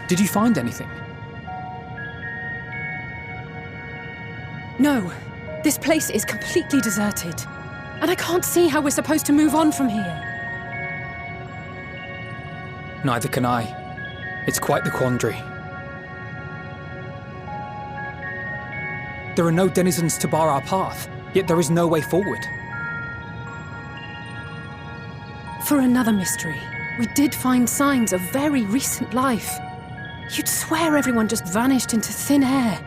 Did you find anything? No. This place is completely deserted. And I can't see how we're supposed to move on from here. Neither can I. It's quite the quandary. There are no denizens to bar our path, yet there is no way forward. For another mystery, we did find signs of very recent life. You'd swear everyone just vanished into thin air.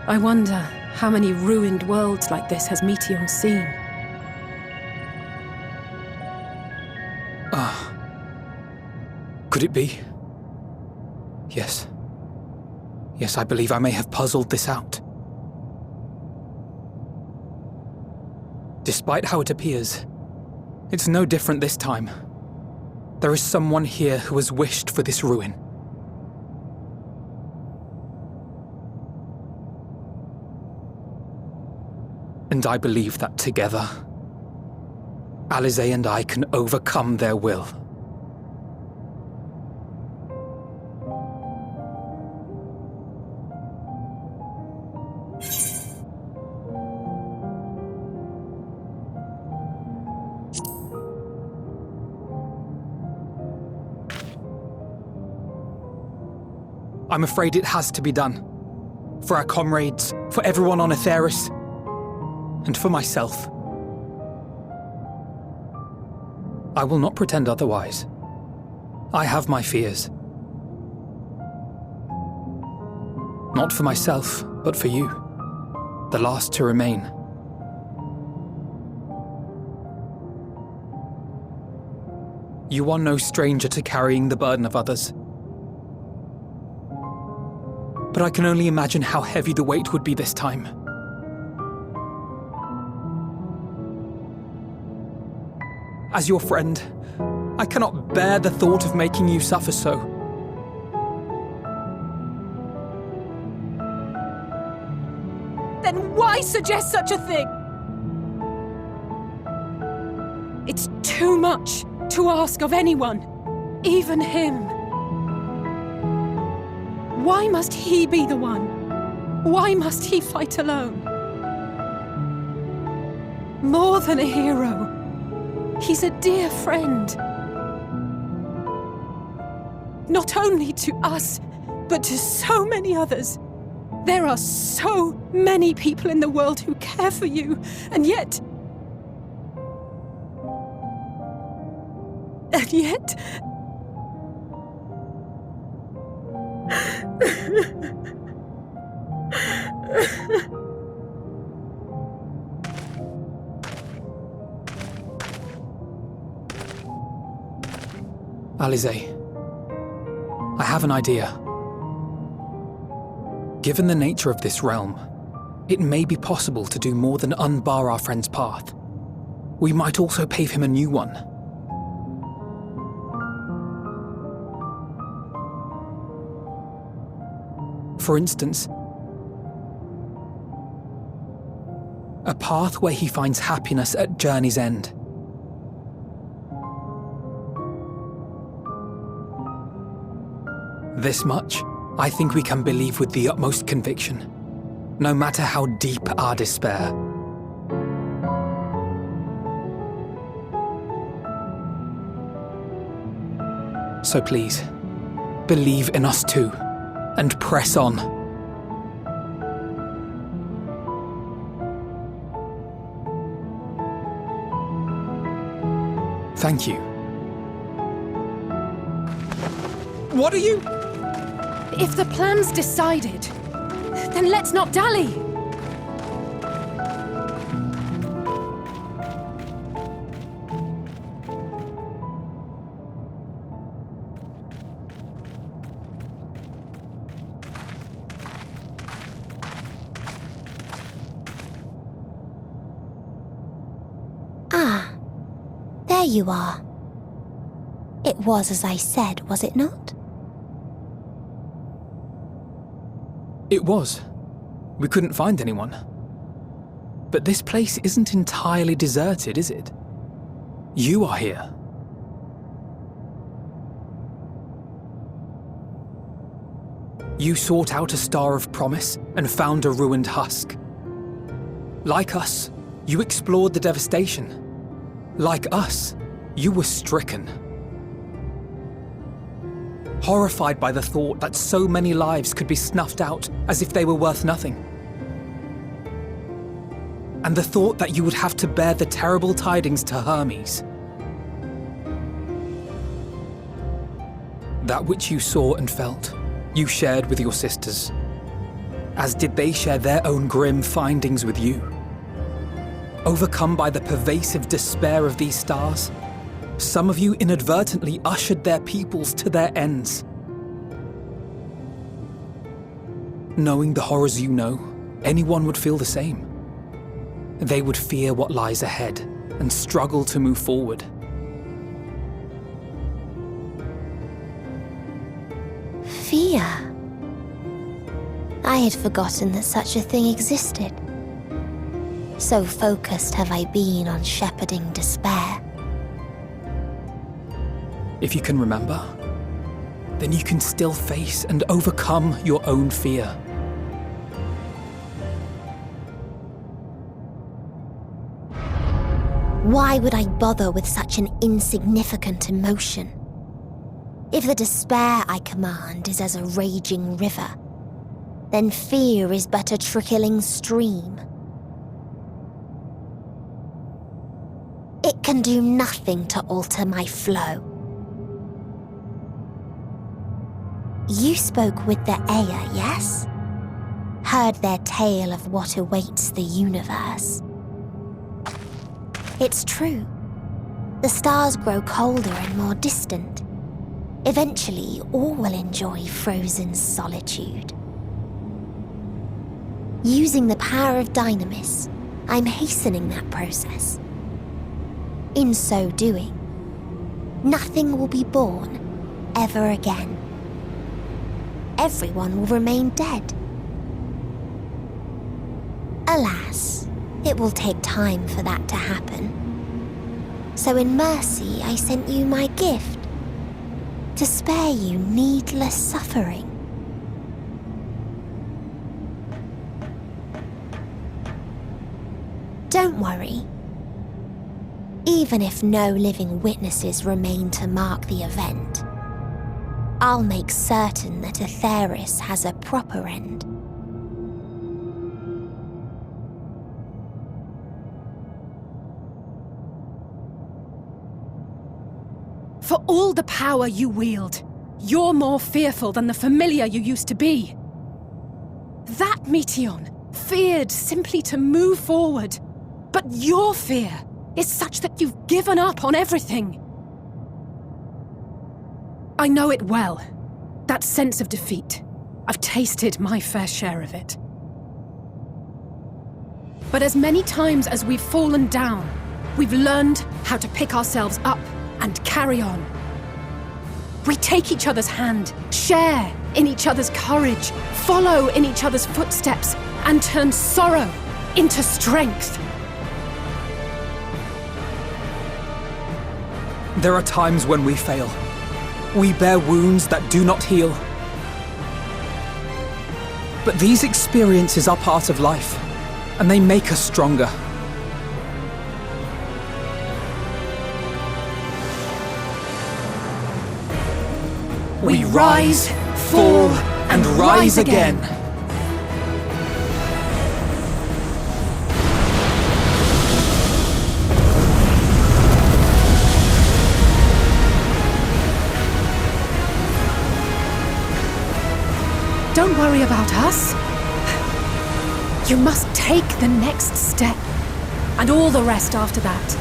I wonder how many ruined worlds like this has Meteion seen. Could it be? Yes. Yes, I believe I may have puzzled this out. Despite how it appears, it's no different this time. There is someone here who has wished for this ruin. And I believe that together, Alisaie and I can overcome their will. I'm afraid it has to be done. For our comrades, for everyone on Aetheris, and for myself. I will not pretend otherwise. I have my fears. Not for myself, but for you, the last to remain. You are no stranger to carrying the burden of others. But I can only imagine how heavy the weight would be this time. As your friend, I cannot bear the thought of making you suffer so. Then why suggest such a thing? It's too much to ask of anyone, even him. Why must he be the one? Why must he fight alone? More than a hero, he's a dear friend. Not only to us, but to so many others. There are so many people in the world who care for you, and yet... Alisaie, I have an idea. Given the nature of this realm, it may be possible to do more than unbar our friend's path. We might also pave him a new one. For instance, a path where he finds happiness at journey's end. This much, I think we can believe with the utmost conviction, no matter how deep our despair. So please, believe in us too, and press on. Thank you. What are you? If the plan's decided, then let's not dally. Ah, there you are. It was as I said, was it not? It was. We couldn't find anyone. But this place isn't entirely deserted, is it? You are here. You sought out a star of promise and found a ruined husk. Like us, you explored the devastation. Like us, you were stricken. Horrified by the thought that so many lives could be snuffed out as if they were worth nothing. And the thought that you would have to bear the terrible tidings to Hermes. That which you saw and felt, you shared with your sisters, as did they share their own grim findings with you. Overcome by the pervasive despair of these stars, some of you inadvertently ushered their peoples to their ends. Knowing the horrors you know, anyone would feel the same. They would fear what lies ahead and struggle to move forward. Fear? I had forgotten that such a thing existed. So focused have I been on shepherding despair. If you can remember, then you can still face and overcome your own fear. Why would I bother with such an insignificant emotion? If the despair I command is as a raging river, then fear is but a trickling stream. It can do nothing to alter my flow. You spoke with the Aya, yes? Heard their tale of what awaits the universe. It's true. The stars grow colder and more distant. Eventually, all will enjoy frozen solitude. Using the power of Dynamis, I'm hastening that process. In so doing, nothing will be born ever again. Everyone will remain dead. Alas, it will take time for that to happen. So in mercy, I sent you my gift, to spare you needless suffering. Don't worry. Even if no living witnesses remain to mark the event, I'll make certain that Aetheris has a proper end. For all the power you wield, you're more fearful than the familiar you used to be. That Meteion feared simply to move forward, but your fear is such that you've given up on everything. I know it well, that sense of defeat. I've tasted my fair share of it. But as many times as we've fallen down, we've learned how to pick ourselves up and carry on. We take each other's hand, share in each other's courage, follow in each other's footsteps, and turn sorrow into strength. There are times when we fail. We bear wounds that do not heal. But these experiences are part of life, and they make us stronger. We rise, fall, and rise again. Don't worry about us. You must take the next step, and all the rest after that.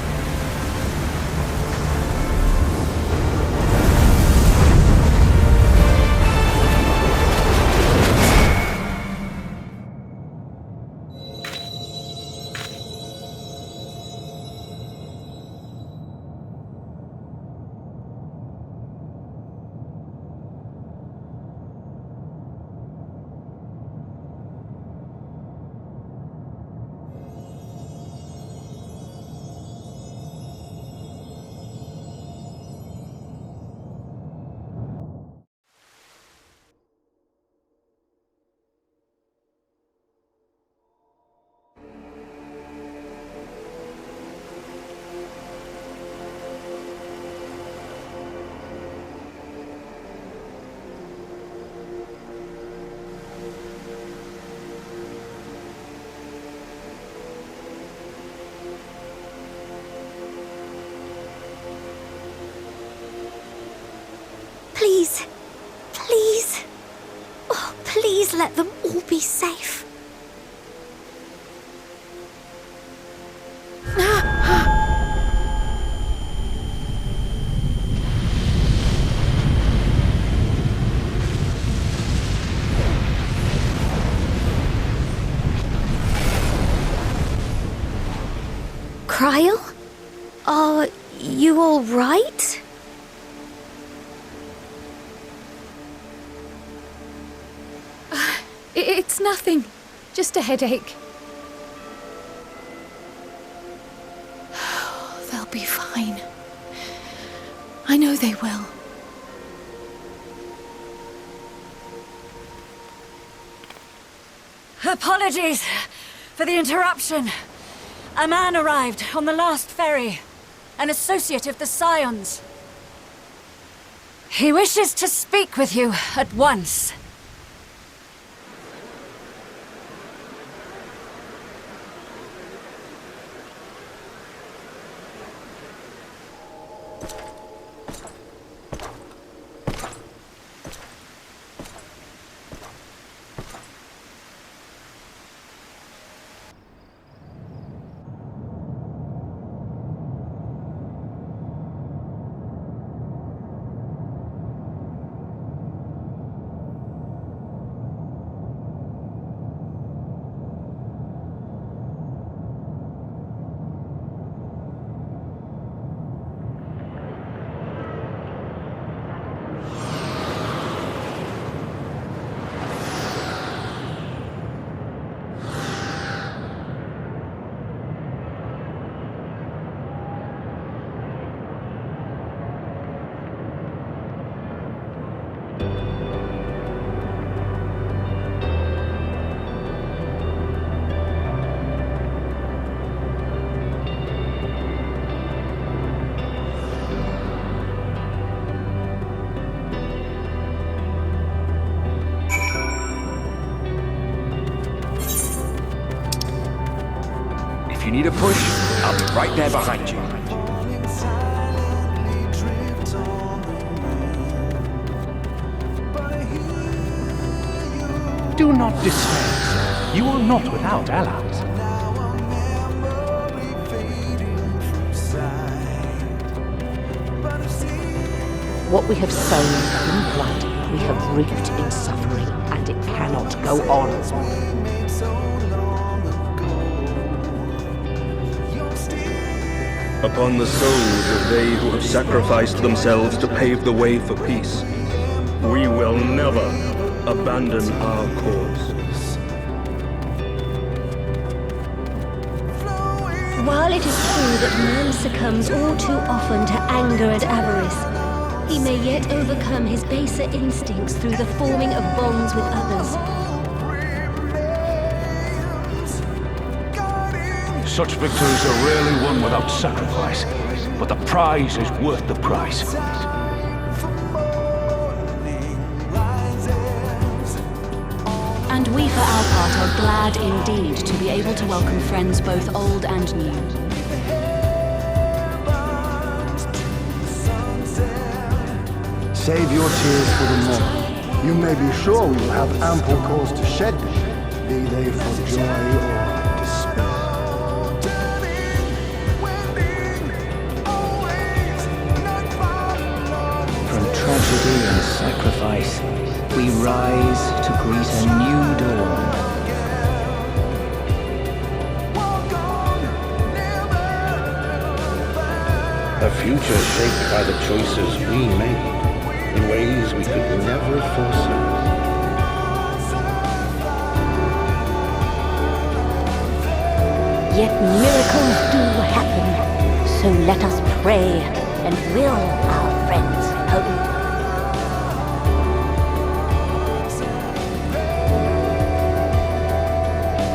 let them all be safe. Cryle? Are you all right? It's nothing. Just a headache. They'll be fine. I know they will. Apologies for the interruption. A man arrived on the last ferry, an associate of the Scions. He wishes to speak with you at once. If you need a push, I'll be right there behind you. Do not despair, sir. You are not without allies. What we have sown in blood, we have reaped in suffering, and it cannot go on. Upon the souls of they who have sacrificed themselves to pave the way for peace, we will never abandon our cause. While it is true that man succumbs all too often to anger and avarice, he may yet overcome his baser instincts through the forming of bonds with others. Such victories are rarely won without sacrifice, but the prize is worth the price. And we for our part are glad indeed to be able to welcome friends both old and new. Save your tears for the morrow. You may be sure we will have ample cause to shed them, be they for joy or despair. From tragedy and sacrifice, we rise to greet a new dawn. A future shaped by the choices we made in ways we could never foresee. Yet miracles do happen, so let us pray and will our friends home.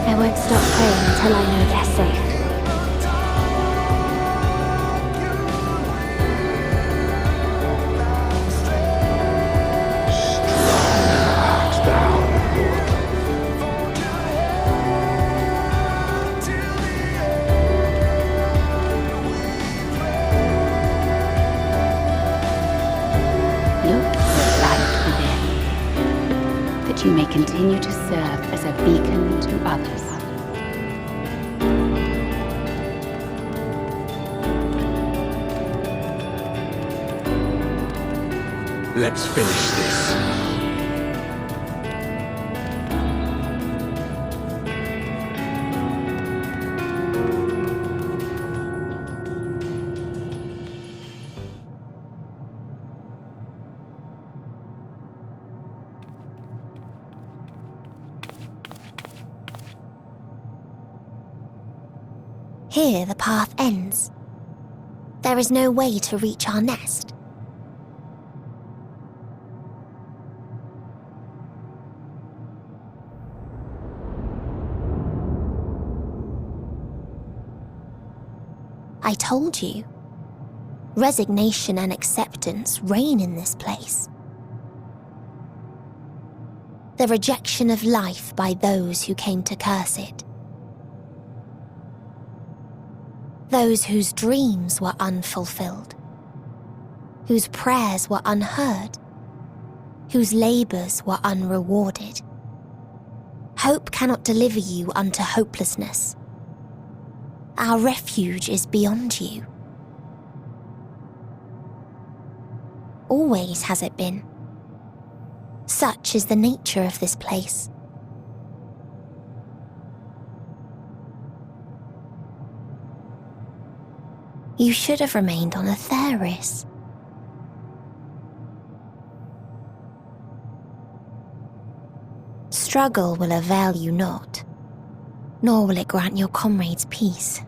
I won't stop praying until I know they're safe. You may continue to serve as a beacon to others. Let's finish this. Here the path ends. There is no way to reach our nest. I told you. Resignation and acceptance reign in this place. The rejection of life by those who came to curse it. Those whose dreams were unfulfilled, whose prayers were unheard, whose labours were unrewarded. Hope cannot deliver you unto hopelessness. Our refuge is beyond you. Always has it been. Such is the nature of this place. You should have remained on Atheris. Struggle will avail you not, nor will it grant your comrades peace.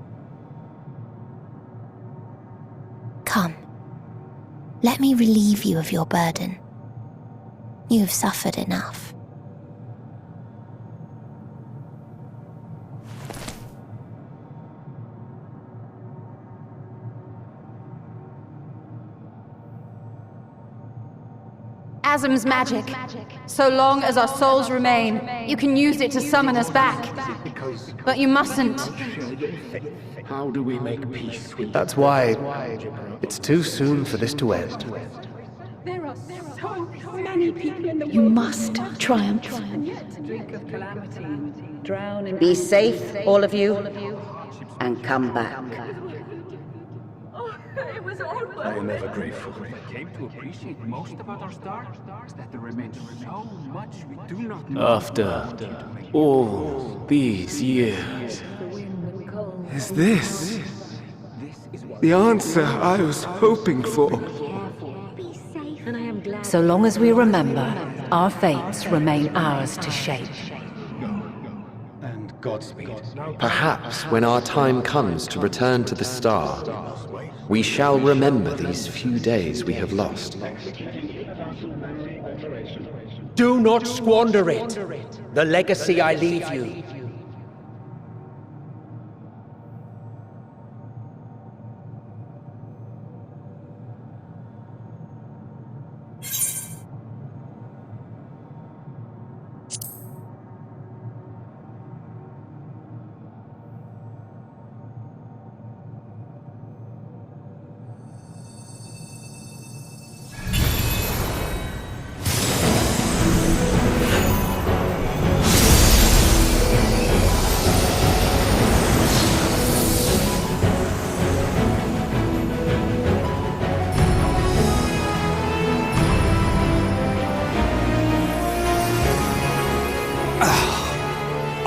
Come, let me relieve you of your burden. You have suffered enough. Asm's magic. So long as our souls remain, you can use it to summon us back. But you mustn't. How do we make peace with... That's why it's too soon for this to end. There are so many people in the world. You must triumph. Drink of calamity. Drown in... Be safe, all of you, and come back. It was all I am ever grateful. I came to appreciate most about our star is that there remains so much we do not know. After all these years, is this the answer I was hoping for? So long as we remember, our fates remain ours to shape. And Godspeed. Perhaps when our time comes to return to the star, we shall remember these few days we have lost. Do not squander it. The legacy I leave you.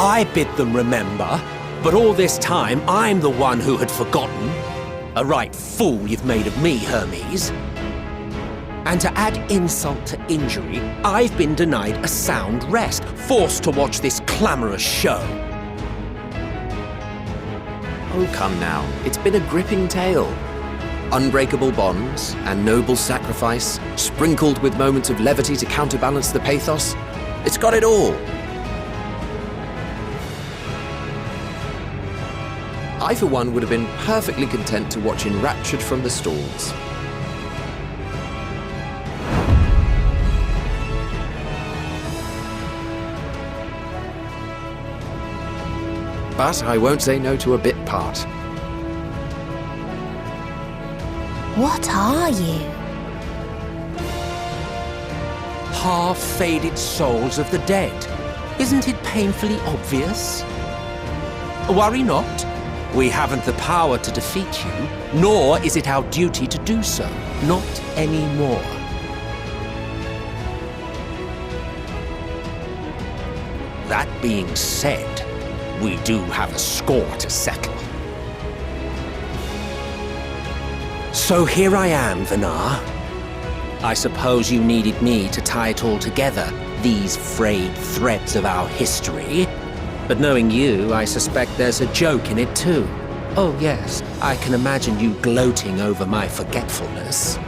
I bid them remember, but all this time I'm the one who had forgotten. A right fool you've made of me, Hermes. And to add insult to injury, I've been denied a sound rest, forced to watch this clamorous show. Oh, come now. It's been a gripping tale. Unbreakable bonds and noble sacrifice, sprinkled with moments of levity to counterbalance the pathos. It's got it all. I, for one, would have been perfectly content to watch enraptured from the stalls. But I won't say no to a bit part. What are you? Half-faded souls of the dead. Isn't it painfully obvious? Worry not. We haven't the power to defeat you, nor is it our duty to do so. Not anymore. That being said, we do have a score to settle. So here I am, Vinar. I suppose you needed me to tie it all together, these frayed threads of our history. But knowing you, I suspect there's a joke in it too. Oh yes, I can imagine you gloating over my forgetfulness.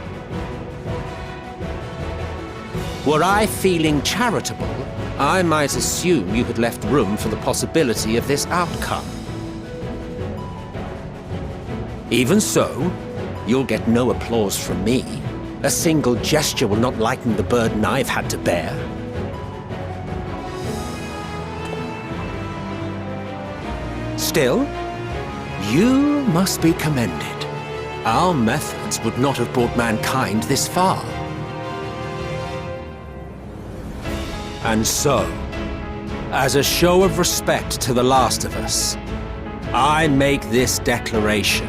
Were I feeling charitable, I might assume you had left room for the possibility of this outcome. Even so, you'll get no applause from me. A single gesture will not lighten the burden I've had to bear. Still, you must be commended. Our methods would not have brought mankind this far. And so, as a show of respect to the last of us, I make this declaration.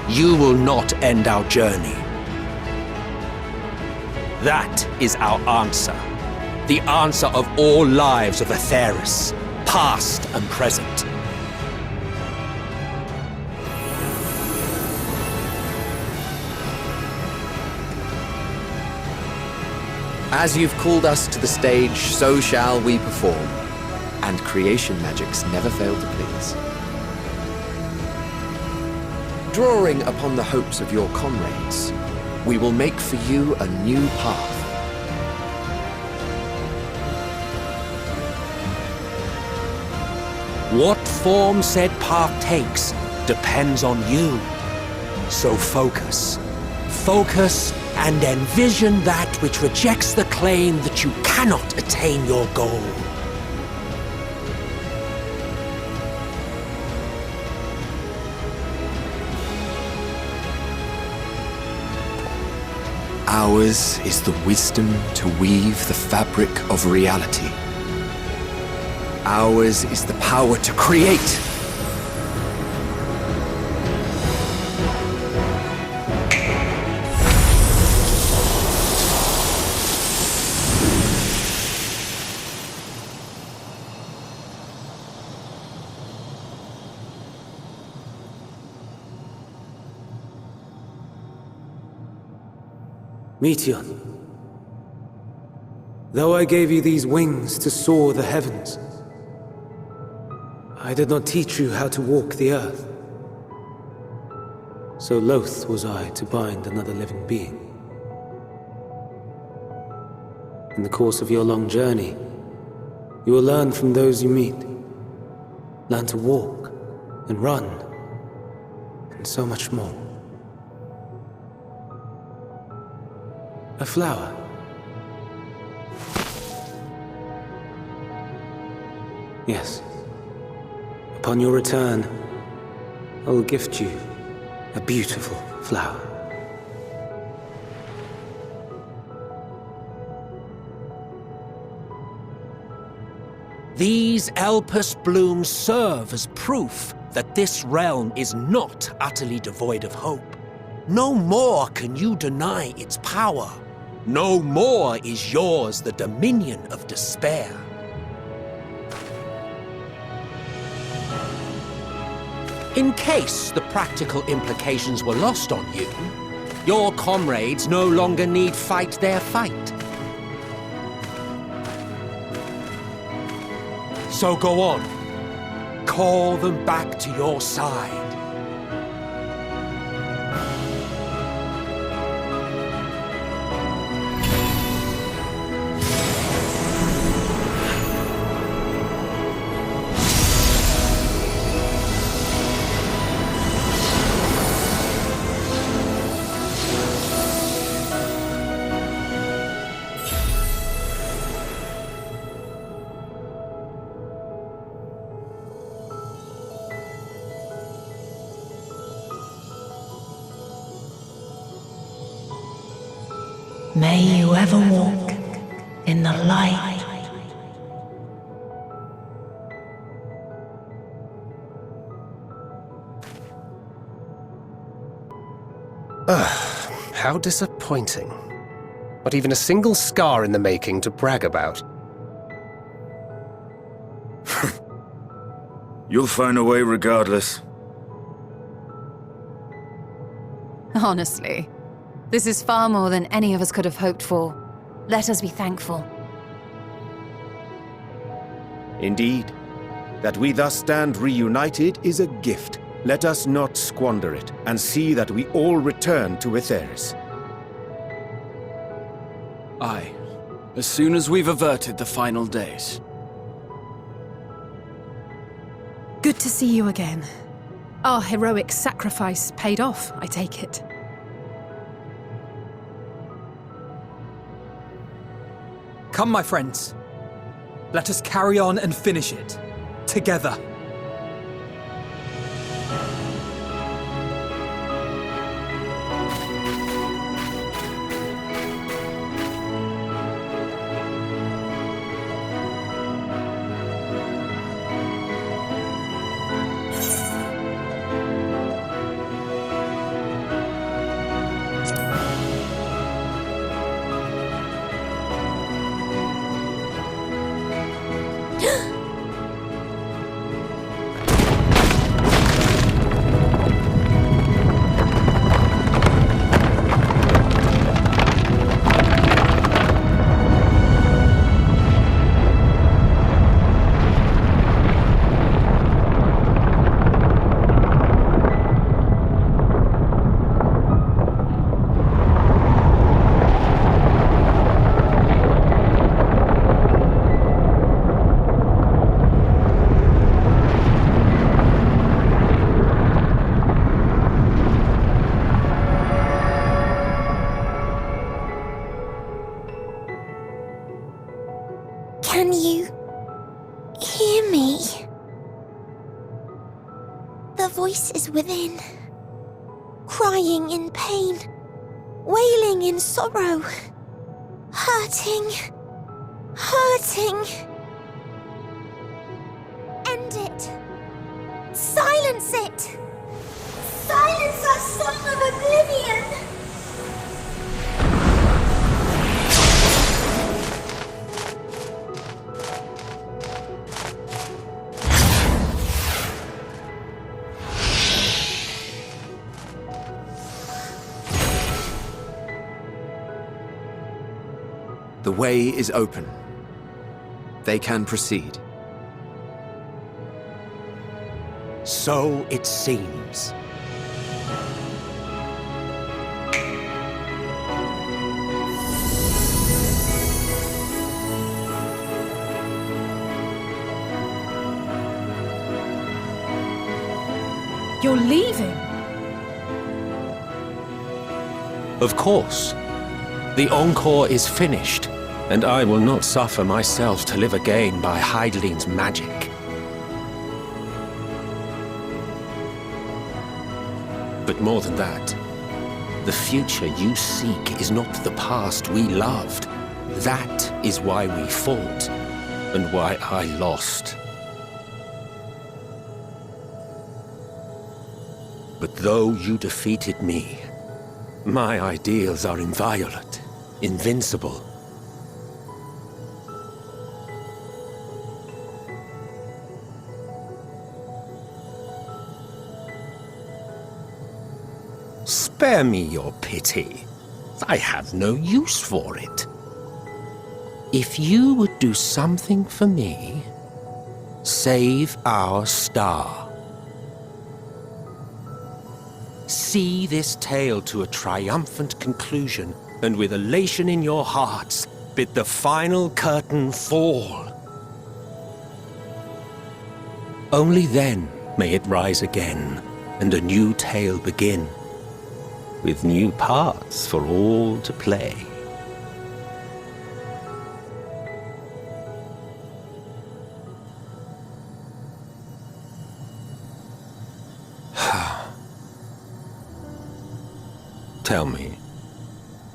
You will not end our journey. That is our answer. The answer of all lives of Atheris, past and present. As you've called us to the stage, so shall we perform. And creation magics never fail to please. Drawing upon the hopes of your comrades, we will make for you a new path. What form said path takes depends on you. So focus. Focus and envision that which rejects the claim that you cannot attain your goal. Ours is the wisdom to weave the fabric of reality. Ours is the power to create. Meteion, though I gave you these wings to soar the heavens, I did not teach you how to walk the earth. So loath was I to bind another living being. In the course of your long journey, you will learn from those you meet. Learn to walk and run, and so much more. A flower. Yes. Upon your return, I will gift you a beautiful flower. These Elpis blooms serve as proof that this realm is not utterly devoid of hope. No more can you deny its power. No more is yours the dominion of despair. In case the practical implications were lost on you, your comrades no longer need fight their fight. So go on. Call them back to your side. May you ever walk in the light. How disappointing. Not even a single scar in the making to brag about. You'll find a way regardless. Honestly, this is far more than any of us could have hoped for. Let us be thankful. Indeed. That we thus stand reunited is a gift. Let us not squander it, and see that we all return to Etheris. Aye. As soon as we've averted the final days. Good to see you again. Our heroic sacrifice paid off, I take it. Come, my friends. Let us carry on and finish it. Together. Can you hear me? The voice is within, crying in pain, wailing in sorrow, hurting. End it. Silence it. Silence our song of oblivion. The way is open. They can proceed. So it seems. You're leaving? Of course. The encore is finished, and I will not suffer myself to live again by Heidelein's magic. But more than that, the future you seek is not the past we loved. That is why we fought, and why I lost. But though you defeated me, my ideals are inviolate, invincible. Spare me your pity. I have no use for it. If you would do something for me, save our star. See this tale to a triumphant conclusion, and with elation in your hearts, bid the final curtain fall. Only then may it rise again, and a new tale begin, with new parts for all to play. Tell me,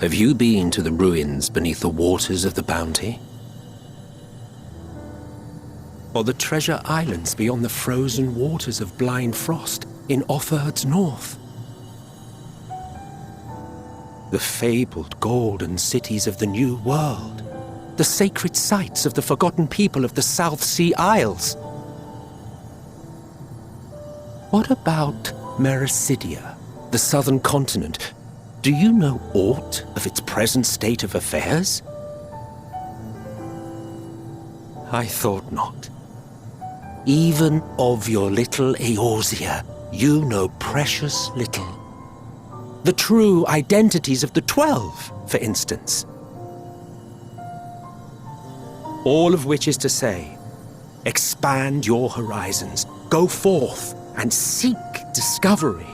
Have you been to the ruins beneath the waters of the Bounty? Or the treasure islands beyond the frozen waters of Blind Frost in Offerd's north? The fabled golden cities of the New World, the sacred sites of the forgotten people of the South Sea Isles. What about Mericidia, the southern continent? Do you know aught of its present state of affairs? I thought not. Even of your little Eorzea, you know precious little. The true identities of the 12, for instance. All of which is to say, expand your horizons, go forth and seek discovery.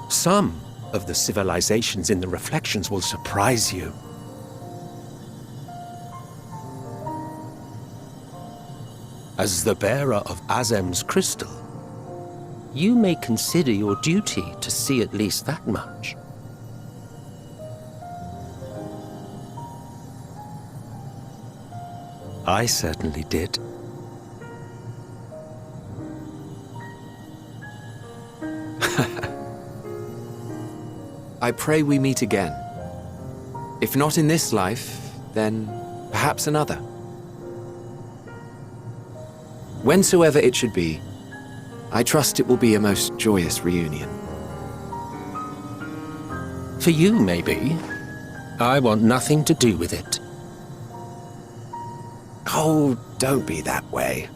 Some of the civilizations in the reflections will surprise you. As the bearer of Azem's crystal, you may consider your duty to see at least that much. I certainly did. I pray we meet again. If not in this life, then perhaps another. Whensoever it should be, I trust it will be a most joyous reunion. For you, maybe. I want nothing to do with it. Oh, don't be that way.